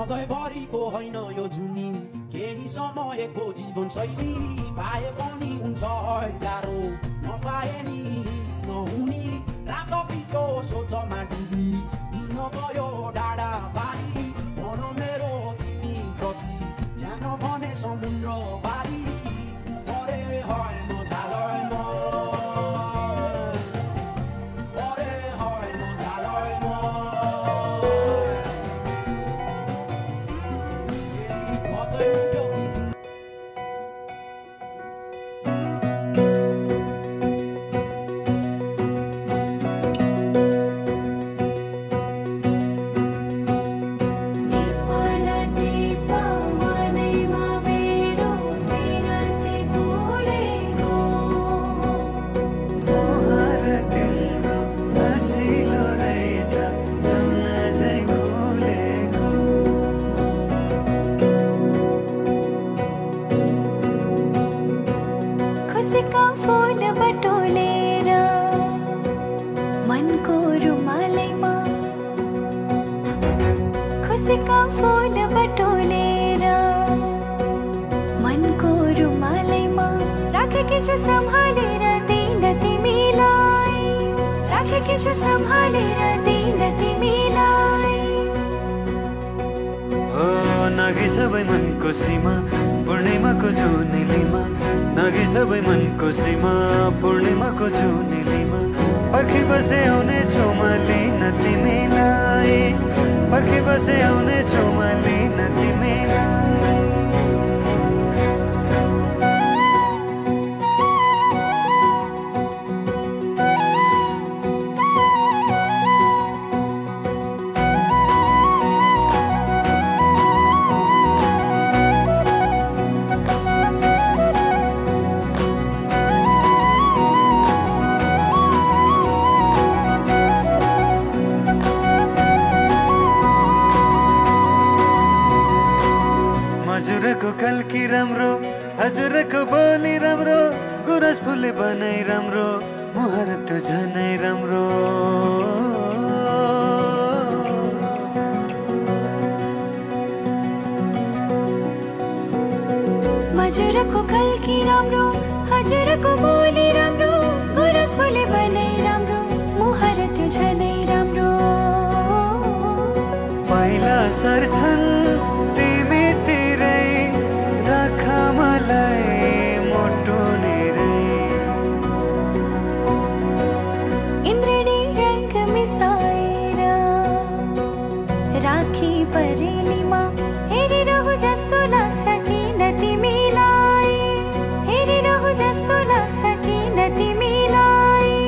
सधैँभरिको होइन यो जुनी केही समयको जीवन शैली पाए पनि हुन्छ गाह्रो नपाए नि नहुनी रात पितो सोचमा डुबी किन गयो डाँडा बारी भन मेरो तिमी प्रति जान भने समुद्र बारी परे হয় नजालय म परे হয় नजालय म नागी सबै मनको सीमा पूर्णिमाको जुनेलीमा नागी सबै मनको सीमा पूर्णिमाको जुनेलीमा पर्खी बसे आउने छौमाली न तिमीलाई पर्खी बसे आउने छौमाली न तिमीलाई कल्की राम्रो हजुरको बोली राम्रो गुरस फुले बनाई राम्रो मुहारत झनै राम्रो हजुरको कल्की राम्रो हजुरको बोली राम्रो गुरस फुले बनाई राम्रो मुहारत झनै राम्रो पहिला सर्छन् तिमी तिरै मलाई मोटो नेरै इन्द्रणी रंग मिसाएर राखी परेलीमा हेरिरहु जस्तो लाग्छ किन तिमीलाई हेरिरहु जस्तो लाग्छ किन तिमीलाई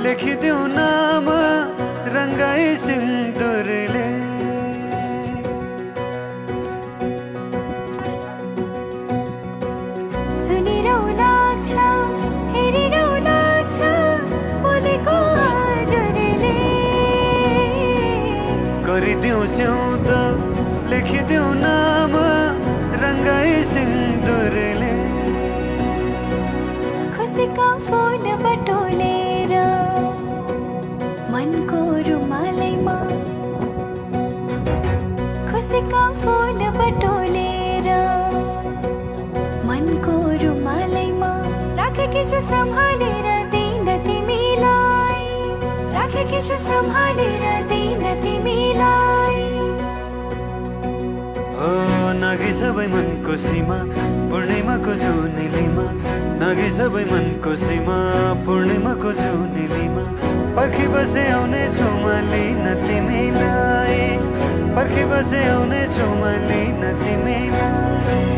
लेखिदेऊ नाम रंगाई सिन्दुरले सुनिरहु लाग्छ हेरिरहु लाग्छ बोलेको हजुरले गरिदेऊ स्याउत लेखिदेऊ नाम रंगाई सिन्दुरले खुसीका फूल बटोलेर मनको रुमालैमा खुसीका फूल बटोलेर मनको रुमालैमा राखेकी छु सम्हालेर दिन तिमीलाई राखेकी छु सम्हालेर दिन तिमीलाई नागी सबै मनको सीमा पूर्णिमाको जुनेलीमा नागी सबै मनको सीमा पूर्णिमाको जुनेलीमा पर्खी बसे आउने छौमाली न तिमीलाई पर्खी बसे आउने छौमाली न तिमीलाई